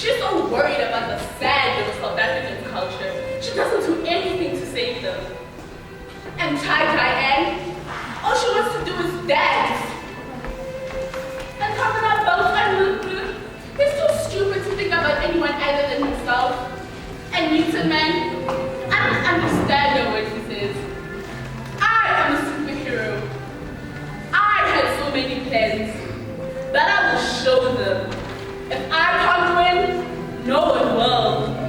She's so worried about the sad of South African culture. She doesn't do anything to save them. And Diane, all she wants to do is dance. And coming up both and he's too stupid to think about anyone other than himself. And Newton, man, I don't understand what he says. I am a superhero. I had so many plans that I will show them. If I can't win, no one will.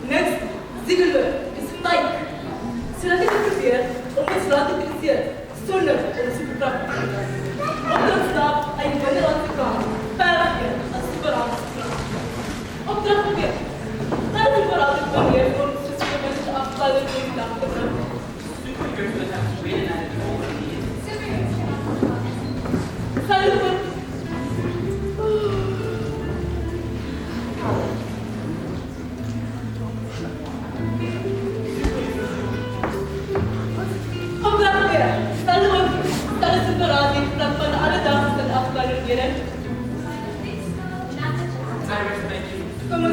Niks, ziekelijk, is fijn. Zodat ik het probeer om ons laten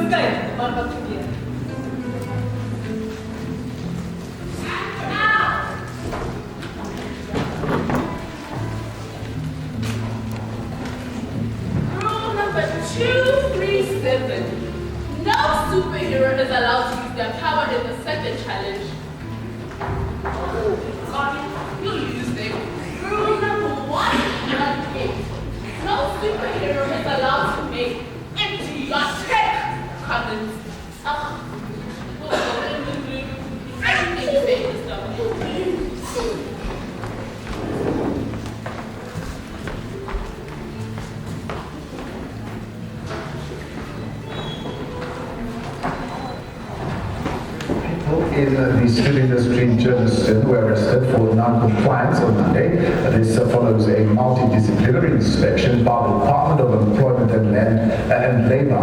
Universiteit, maar wat doe je? Rule number 237. No superhero is allowed to use their power in the second challenge. Sorry, you used it. Rule number 118. No superhero is allowed to make idiotic comments. Everything fake stuff. In the steel industry in Germiston were arrested for non-compliance on Monday. This follows a multidisciplinary inspection by the Department of Employment and Labour.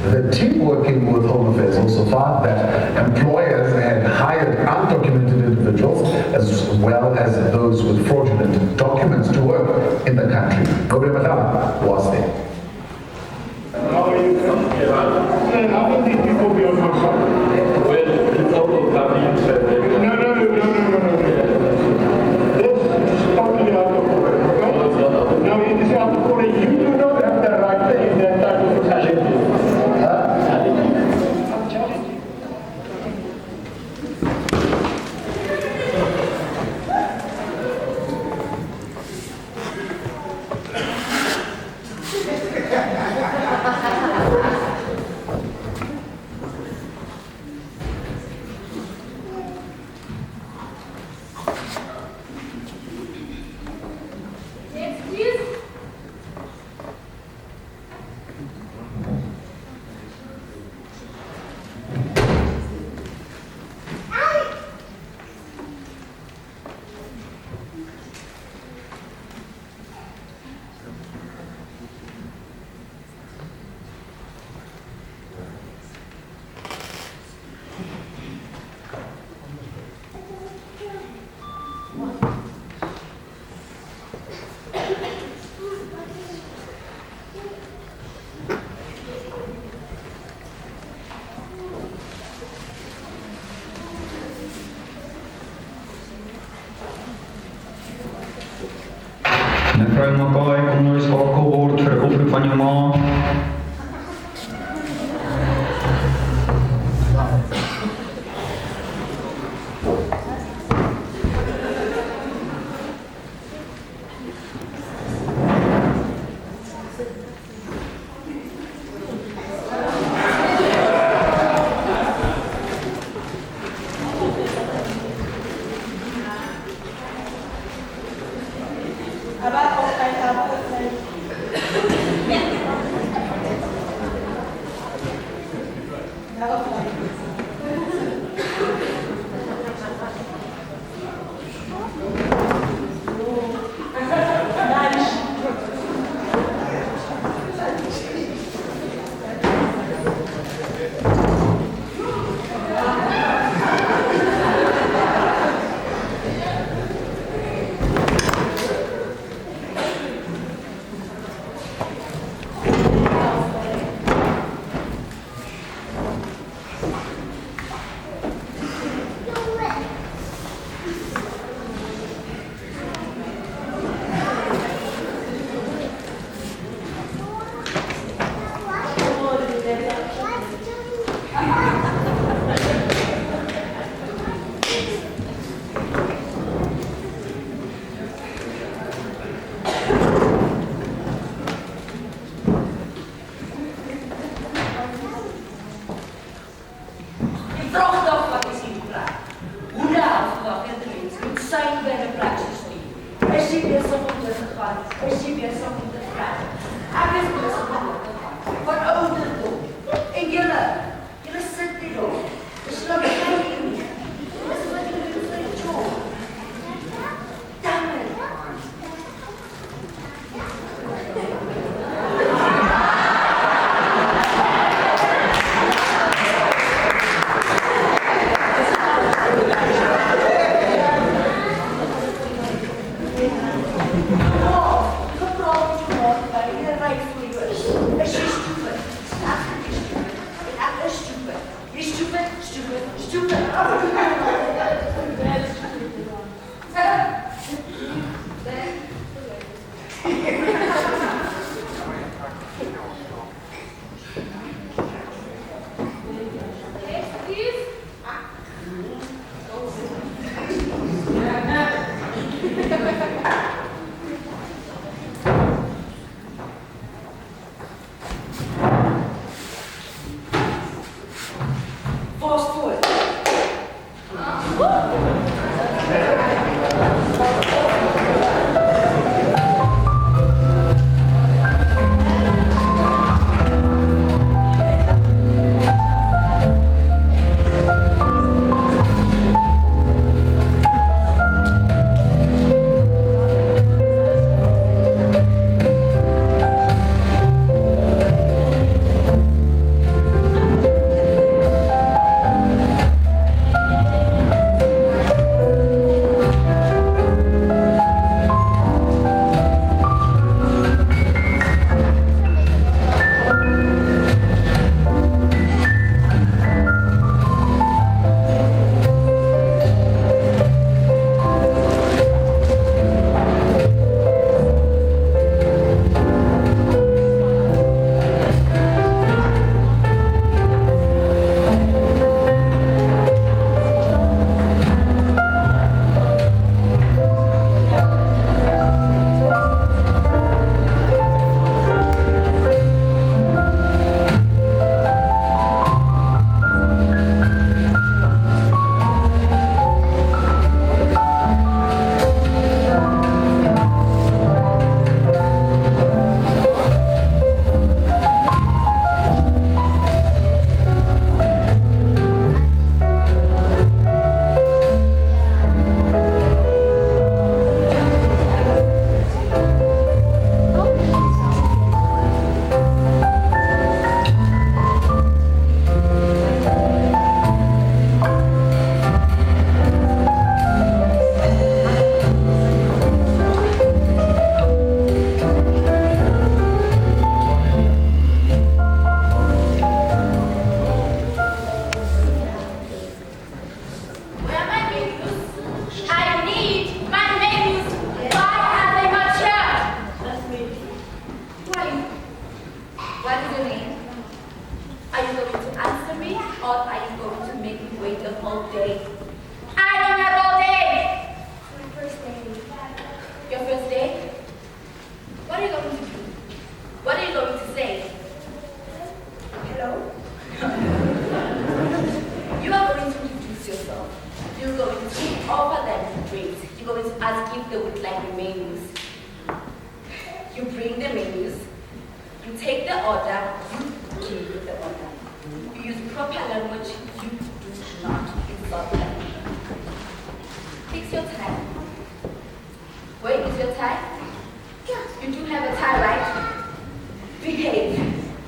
The team working with Home Affairs also found that employers had hired undocumented individuals as well as those with fraudulent documents to work in the country. Gabriel Matala was there. How many people be on my side? This is totally out of order, okay? Now, it is out of order. You do not have the right to in that type of facility. I'm challenging. Mevrouw Mackay, kom nou eens wakker worden voor de oproep van je ma. Are you going to answer me or are you going to make me wait the whole day? I don't have all day! My first day. Your first day? What are you going to do? What are you going to say? Hello? You are going to introduce yourself. You're going to offer them drinks. You're going to ask if they would like the menus. You bring the menus. You take the order. You give the order. You use proper language. You do not insult them. Fix your tie. Where is your tie? You do have a tie, right? Behave.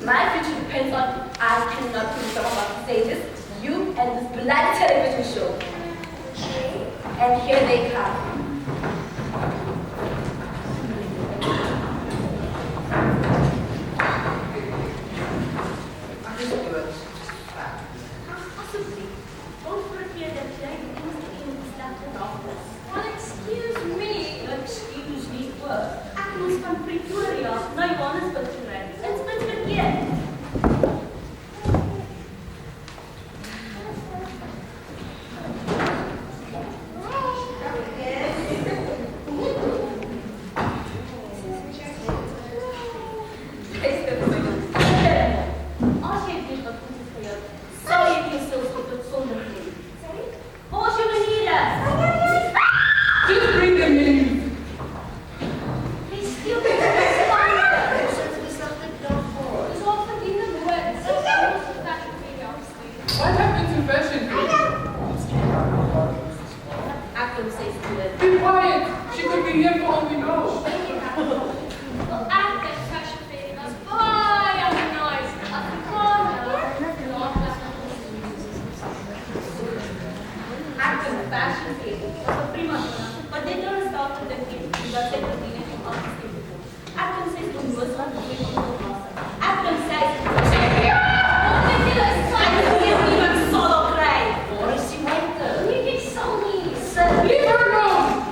My future depends on I cannot believe I'm about to say this. You and this bloody television show. And here they come. Possibly. Both for fear that today things is left in office. Well, excuse me, what? Agnes van Pretoria, nou Johannesburg gereis. Dit is met verkeerd. Als jy weet wat goed is vir jou, sal jy nie stil skop met sonder nie. Waar is jou maniere? Just bring them in. Jy steel met die spanning. Dis al verdiende woord. Dis al fashion vir jou. What happened to fashion? Akram says to them. Be quiet. She could be here for all we know. Well, ek dink fashion vir jou is baie nice. Akram fashion fair was a prima donna, but they don't stop to the game because they were dealing with all these people. Akram says to Muslim people, Akram says, Leave her alone.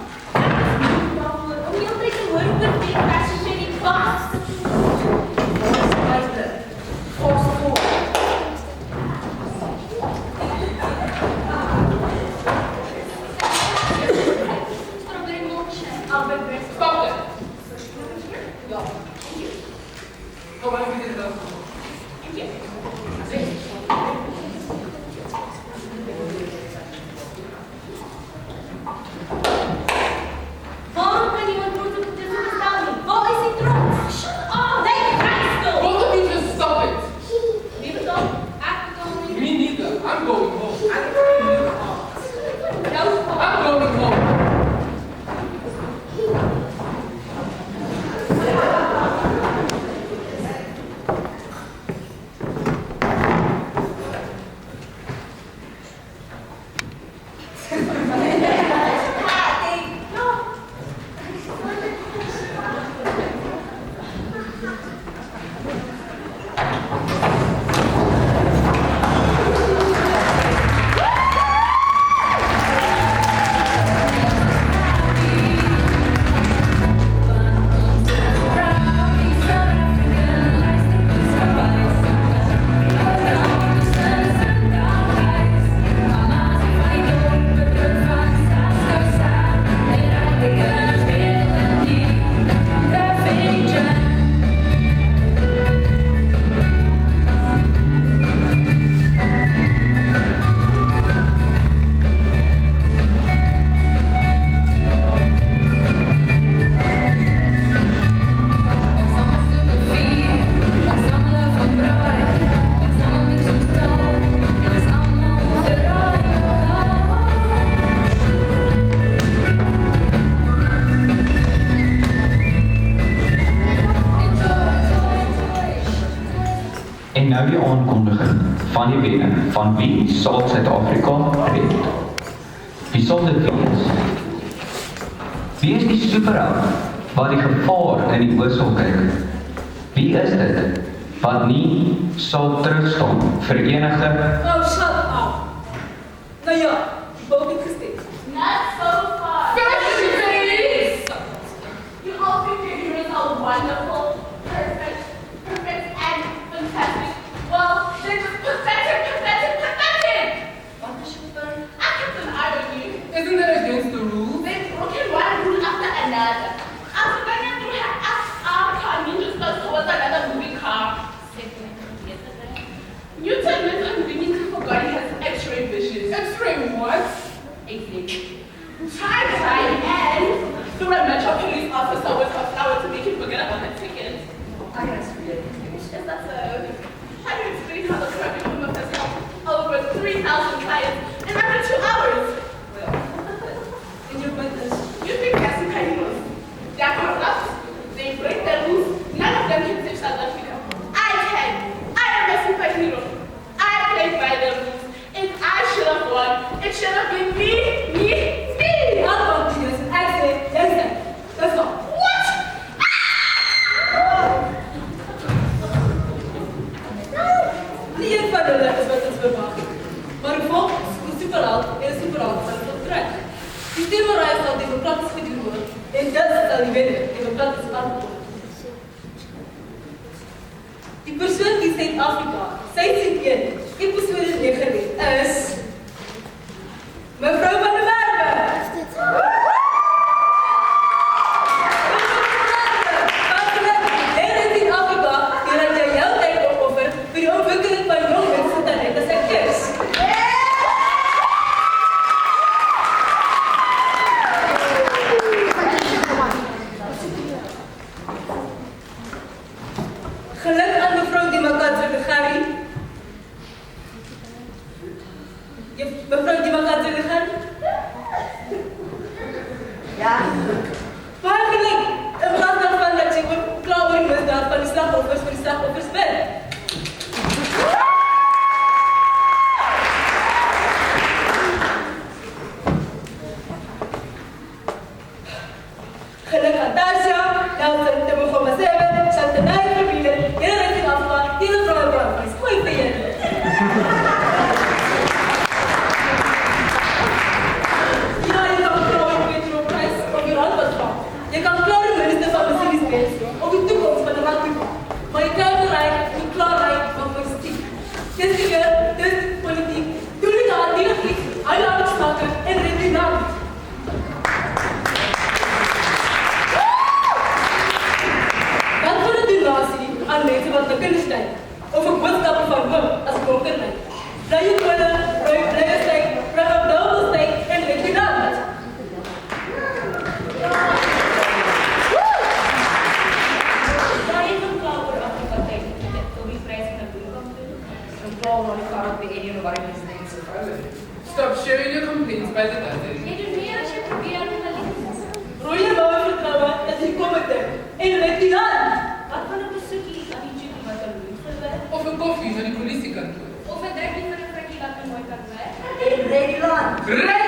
Stop it. Oh, why we did that? Both of you just stop it. Me neither. I'm going home. I'm going home. En nou die aankondiging van die wenner van wie sal Suid-Afrika red? Wie sal dit wees? Wie is die superheld wat die gevaar in die oë sal kyk? Wie is dit wat nie sal terugstaan vir enige Oh, shut up. Nou ja, Bobby gestemd. Not so far. Fashion face! You all think your heroes are wonderful, perfect, and fantastic. Well, they're just what? Exactly. Try and through a Metro police officer with a flower to make you forget about her ticket. I guess we did. Is that so? How do you explain how the curriculum of has helped over 3,000 clients in under 2 hours? Well, in your witness, You think that's incredible? They are corrupt, they break the rules, none of them can save South Africa. I can. I am a superhero. I played by the rules. If I should have won, it should have been me. I'll continue and I say, yes, let's go. What? Ninguém vai olhar as coisas para baixo. Maar ik volg een superheld en een superheld van het bedrijf. Die Timmerij zal democratisch geduurd worden. En dat zal die winnen, democratisch antwoord. Die persoon die Zuid-Afrika, sy sien een, episode 9 is Mevrou van der Merwe. Geluk aan mevrouw Di Makatse-Legari. Mevrouw Di Makatse-Legari? Ja. Baie geluk. In plaas daarvan dat jy klaar oor die misdaad van die slagofers vir die slagofers bent. Geluk aan Tasha, Nelson, Tebogo Masebe, Chantanay, Verbieden, Jere Richting Afgaan, Tine Vrouwen Brandvries. Goeie vir julle. Ja, jy kan klaar met Petro Prijs op jou hand wat van. Jy kan klaar met minister van Mercedes-Benz op die toekomst van de rugbypan. Maar jy kan die klaarheid van politiek. Dis die weer, dis politiek. Doe die daar, die nog iets, uitlating staken en red die naam. Wat voor een donatie aan mensen wat de kunnen zijn, of een boodschappen van hem als brokerlijn. Dat je kunnen, blijven zijn, blijven op double zijn en weet je dat. Ja, je kan klaar voor Afrika kijken, op die prijs van de boel. Een blauw van de kaart bij een waar ik niet eens vrouwen. Stop sharing your complaints by the dozen. Je doet meer als je probeert om te leven. Roeien bouwen vertrouwen, dat is komen te. En weet je dat. Wat van een bezoekje aan die jullie met een luchtverwerk? Of een koffie van die politiekantoor. Of een drekje van een frakkie dat je mooi kan werken. In Nederland. Red